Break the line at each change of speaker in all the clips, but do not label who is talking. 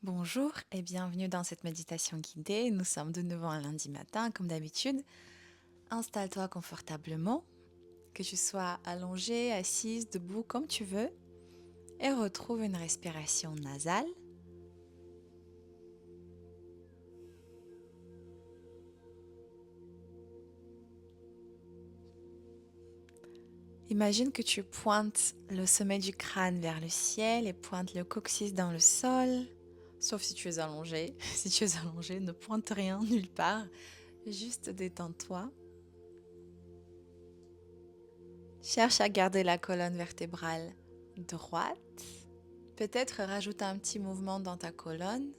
Bonjour et bienvenue dans cette méditation guidée. Nous sommes de nouveau un lundi matin, comme d'habitude. Installe-toi confortablement, que tu sois allongé, assise, debout, comme tu veux, et retrouve une respiration nasale. Imagine que tu pointes le sommet du crâne vers le ciel et pointes le coccyx dans le sol, sauf si tu es allongé. Si tu es allongé, ne pointe rien nulle part, juste détends-toi. Cherche à garder la colonne vertébrale droite. Peut-être rajoute un petit mouvement dans ta colonne.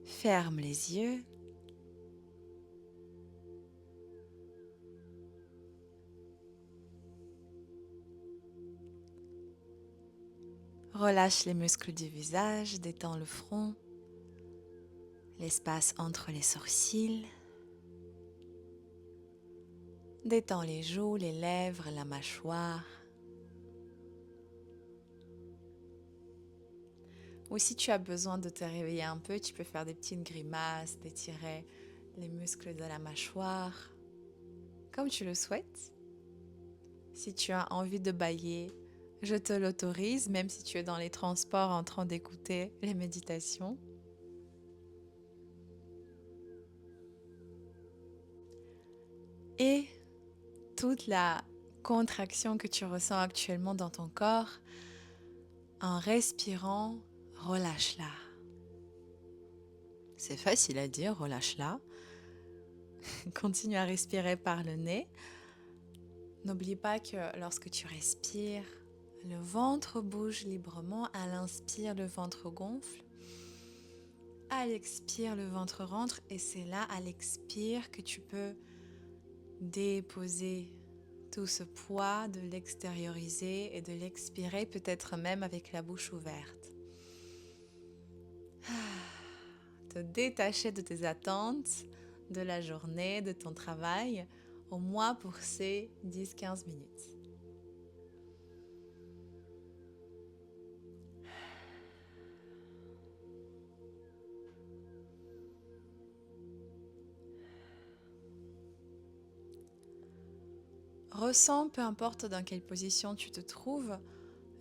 Ferme les yeux. Relâche les muscles du visage, détends le front, l'espace entre les sourcils. Détends les joues, les lèvres, la mâchoire. Ou si tu as besoin de te réveiller un peu, tu peux faire des petites grimaces, d'étirer les muscles de la mâchoire, comme tu le souhaites. Si tu as envie de bâiller, je te l'autorise, même si tu es dans les transports en train d'écouter les méditations. Et toute la contraction que tu ressens actuellement dans ton corps, en respirant, relâche-la. C'est facile à dire, relâche-la. Continue à respirer par le nez. N'oublie pas que lorsque tu respires, le ventre bouge librement. À l'inspire, le ventre gonfle. À l'expire, le ventre rentre. Et c'est là, à l'expire, que tu peux déposer tout ce poids, de l'extérioriser et de l'expirer, peut-être même avec la bouche ouverte. Te détacher de tes attentes, de la journée, de ton travail, au moins pour ces 10-15 minutes. Ressens, peu importe dans quelle position tu te trouves,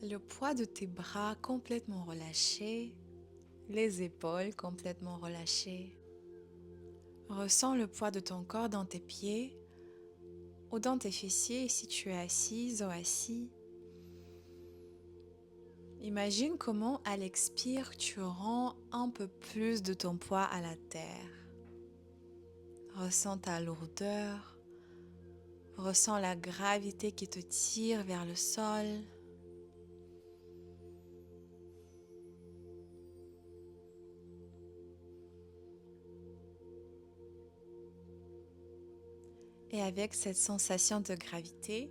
le poids de tes bras complètement relâchés, les épaules complètement relâchées. Ressens le poids de ton corps dans tes pieds ou dans tes fessiers si tu es assise ou assis. Imagine comment à l'expire tu rends un peu plus de ton poids à la terre. Ressens ta lourdeur, ressens la gravité qui te tire vers le sol. Et avec cette sensation de gravité,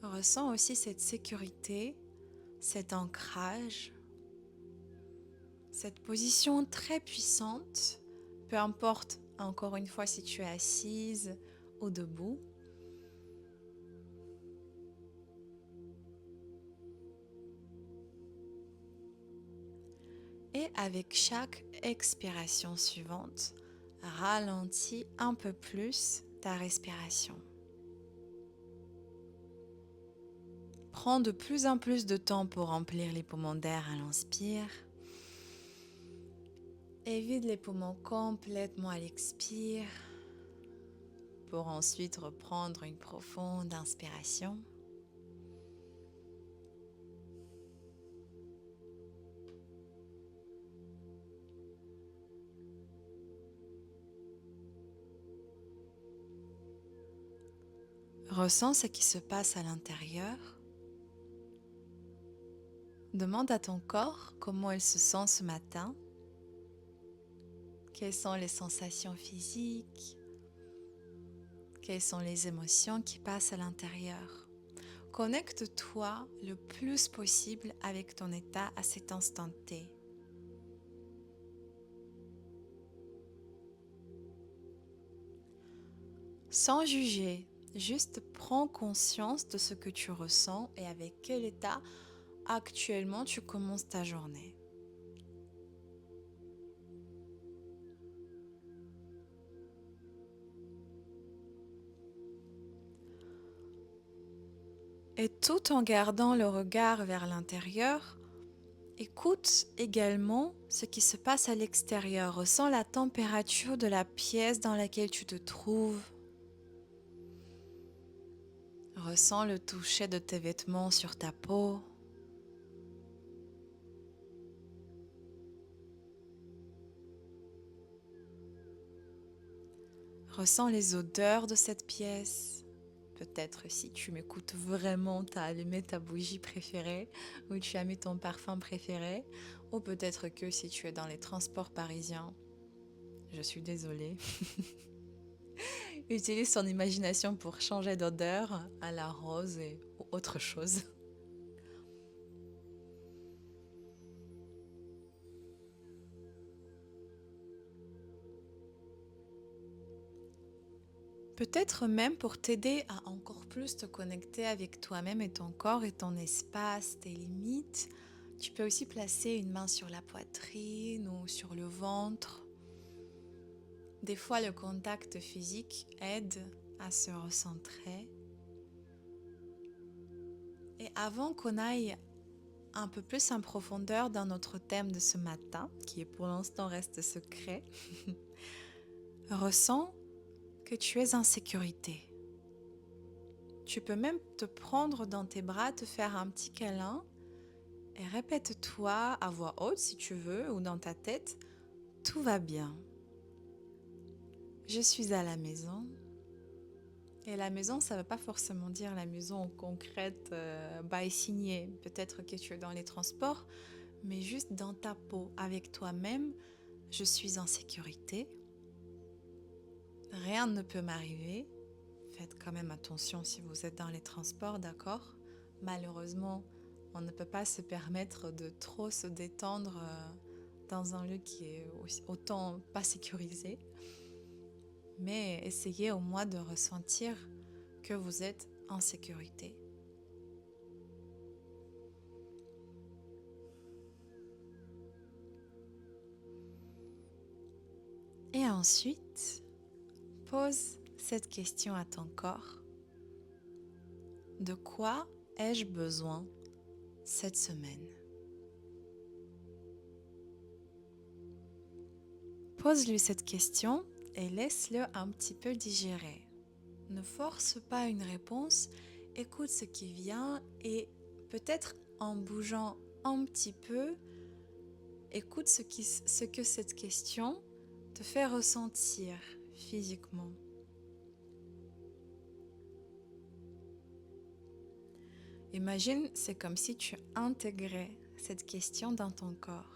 ressens aussi cette sécurité, cet ancrage, cette position très puissante, peu importe encore une fois si tu es assise ou debout. Et avec chaque expiration suivante, ralentis un peu plus ta respiration. Prends de plus en plus de temps pour remplir les poumons d'air à l'inspire. Et vide les poumons complètement à l'expire pour ensuite reprendre une profonde inspiration. Ressens ce qui se passe à l'intérieur. Demande à ton corps comment il se sent ce matin. Quelles sont les sensations physiques? Quelles sont les émotions qui passent à l'intérieur? Connecte-toi le plus possible avec ton état à cet instant T. Sans juger, Juste prends conscience de ce que tu ressens et avec quel état actuellement tu commences ta journée. Et tout en gardant le regard vers l'intérieur, écoute également ce qui se passe à l'extérieur. Ressens la température de la pièce dans laquelle tu te trouves. Ressens le toucher de tes vêtements sur ta peau. Ressens les odeurs de cette pièce. Peut-être si tu m'écoutes vraiment, tu as allumé ta bougie préférée ou tu as mis ton parfum préféré. Ou peut-être que si tu es dans les transports parisiens, je suis désolée. Utilise ton imagination pour changer d'odeur à la rose ou autre chose. Peut-être même pour t'aider à encore plus te connecter avec toi-même et ton corps et ton espace, tes limites, tu peux aussi placer une main sur la poitrine ou sur le ventre. Des fois, le contact physique aide à se recentrer. Et avant qu'on aille un peu plus en profondeur dans notre thème de ce matin, qui pour l'instant reste secret, ressens que tu es en sécurité. Tu peux même te prendre dans tes bras, te faire un petit câlin et répète-toi à voix haute si tu veux ou dans ta tête, tout va bien. Je suis à la maison. Et la maison, ça ne veut pas forcément dire la maison concrète, by signée. Peut-être que tu es dans les transports, mais juste dans ta peau, avec toi-même, je suis en sécurité. Rien ne peut m'arriver. Faites quand même attention si vous êtes dans les transports, d'accord? Malheureusement, on ne peut pas se permettre de trop se détendre dans un lieu qui est autant pas sécurisé. Mais essayez au moins de ressentir que vous êtes en sécurité. Et ensuite, pose cette question à ton corps. De quoi ai-je besoin cette semaine? Pose-lui cette question et laisse-le un petit peu digérer. Ne force pas une réponse, écoute ce qui vient et peut-être en bougeant un petit peu, écoute ce que cette question te fait ressentir physiquement. Imagine, c'est comme si tu intégrais cette question dans ton corps.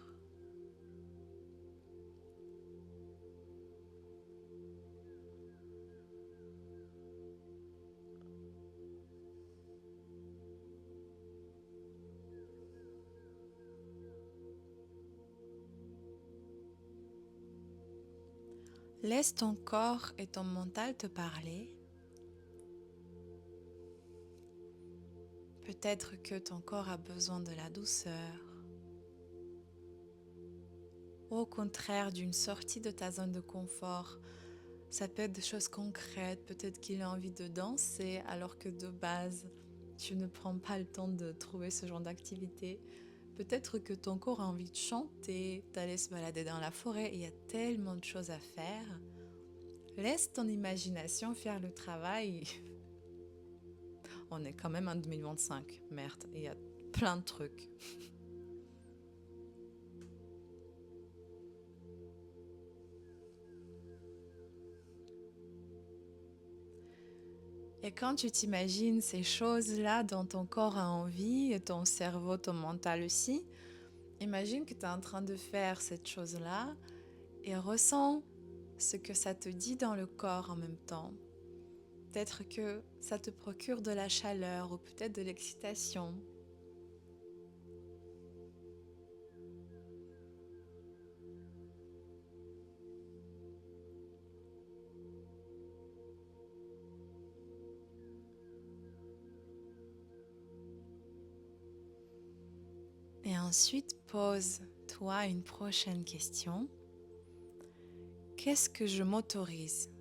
Laisse ton corps et ton mental te parler. Peut-être que ton corps a besoin de la douceur, ou au contraire d'une sortie de ta zone de confort. Ça peut être des choses concrètes, peut-être qu'il a envie de danser alors que de base, tu ne prends pas le temps de trouver ce genre d'activité. Peut-être que ton corps a envie de chanter, d'aller se balader dans la forêt, il y a tellement de choses à faire. Laisse ton imagination faire le travail. On est quand même en 2025, merde, il y a plein de trucs. Et quand tu t'imagines ces choses-là dont ton corps a envie, et ton cerveau, ton mental aussi, imagine que tu es en train de faire cette chose-là et ressens ce que ça te dit dans le corps en même temps. Peut-être que ça te procure de la chaleur ou peut-être de l'excitation. Et ensuite, pose-toi une prochaine question. Qu'est-ce que je m'autorise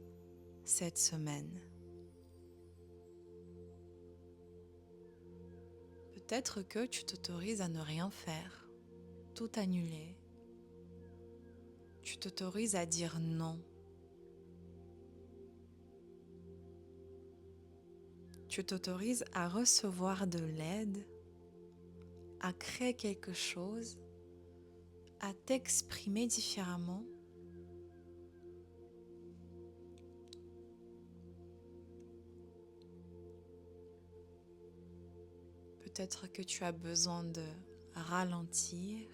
cette semaine? Peut-être que tu t'autorises à ne rien faire, tout annuler. Tu t'autorises à dire non. Tu t'autorises à recevoir de l'aide, à créer quelque chose, à t'exprimer différemment. Peut-être que tu as besoin de ralentir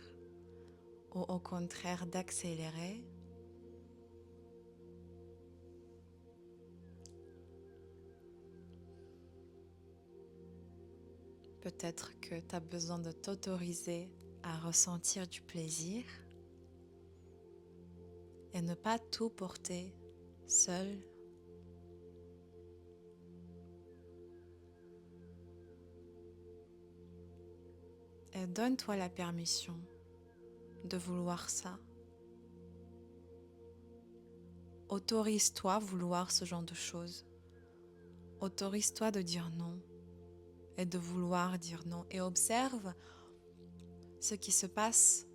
ou au contraire d'accélérer. Peut-être que tu as besoin de t'autoriser à ressentir du plaisir et ne pas tout porter seul. Et donne-toi la permission de vouloir ça. Autorise-toi à vouloir ce genre de choses. Autorise-toi de dire non et de vouloir dire non. Et observe ce qui se passe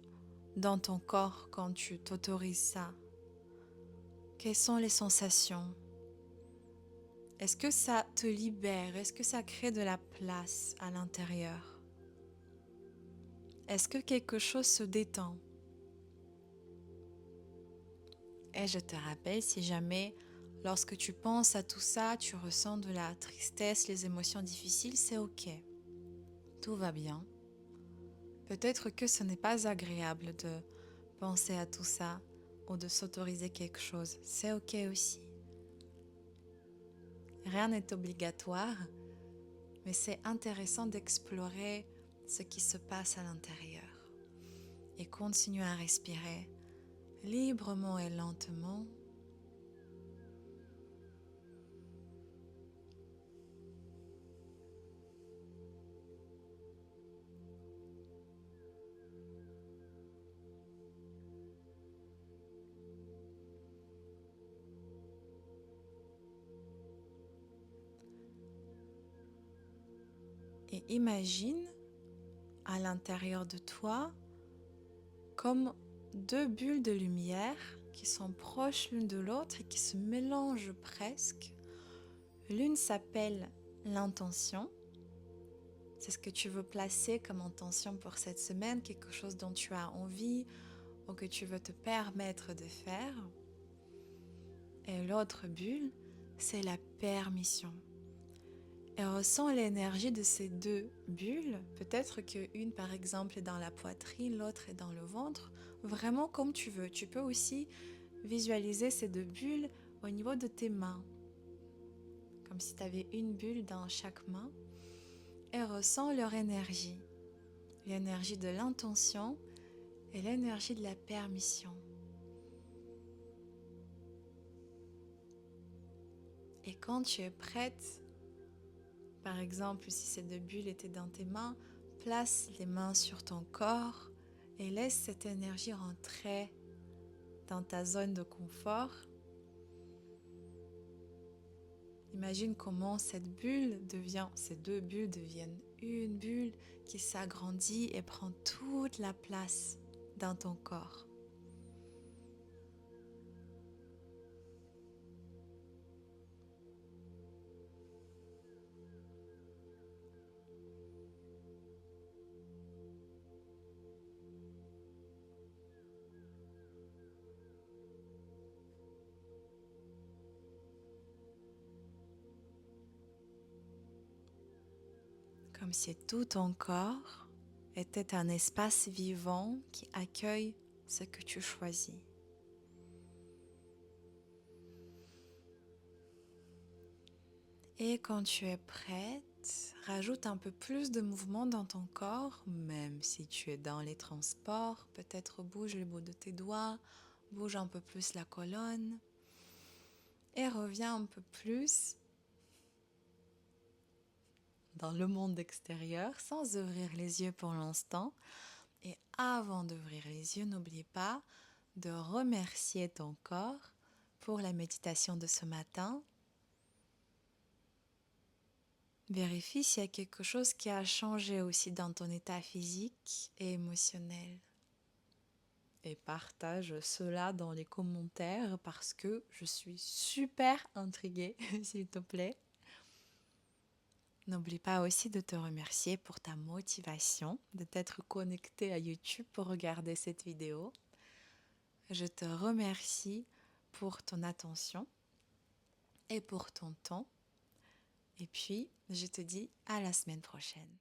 dans ton corps quand tu t'autorises ça. Quelles sont les sensations? Est-ce que ça te libère? Est-ce que ça crée de la place à l'intérieur? Est-ce que quelque chose se détend? Et je te rappelle, si jamais, lorsque tu penses à tout ça, tu ressens de la tristesse, les émotions difficiles, c'est ok. Tout va bien. Peut-être que ce n'est pas agréable de penser à tout ça ou de s'autoriser quelque chose. C'est ok aussi. Rien n'est obligatoire, mais c'est intéressant d'explorer ce qui se passe à l'intérieur. Et continue à respirer librement et lentement. Et imagine à l'intérieur de toi comme deux bulles de lumière qui sont proches l'une de l'autre et qui se mélangent presque. L'une s'appelle l'intention. C'est ce que tu veux placer comme intention pour cette semaine, quelque chose dont tu as envie ou que tu veux te permettre de faire. Et l'autre bulle, c'est la permission. Et ressens l'énergie de ces deux bulles. Peut-être qu'une, par exemple, est dans la poitrine, l'autre est dans le ventre. Vraiment comme tu veux. Tu peux aussi visualiser ces deux bulles au niveau de tes mains. Comme si tu avais une bulle dans chaque main. Et ressens leur énergie. L'énergie de l'intention et l'énergie de la permission. Et quand tu es prête, par exemple, si ces deux bulles étaient dans tes mains, place les mains sur ton corps et laisse cette énergie rentrer dans ta zone de confort. Imagine comment ces deux bulles deviennent une bulle qui s'agrandit et prend toute la place dans ton corps. Comme si tout ton corps était un espace vivant qui accueille ce que tu choisis. Et quand tu es prête, rajoute un peu plus de mouvement dans ton corps, même si tu es dans les transports. Peut-être bouge le bout de tes doigts, bouge un peu plus la colonne et reviens un peu plus dans le monde extérieur sans ouvrir les yeux pour l'instant. Et avant d'ouvrir les yeux, n'oublie pas de remercier ton corps pour la méditation de ce matin. Vérifie s'il y a quelque chose qui a changé aussi dans ton état physique et émotionnel. Et partage cela dans les commentaires parce que je suis super intriguée, s'il te plaît. N'oublie pas aussi de te remercier pour ta motivation, de t'être connecté à YouTube pour regarder cette vidéo. Je te remercie pour ton attention et pour ton temps. Et puis, je te dis à la semaine prochaine.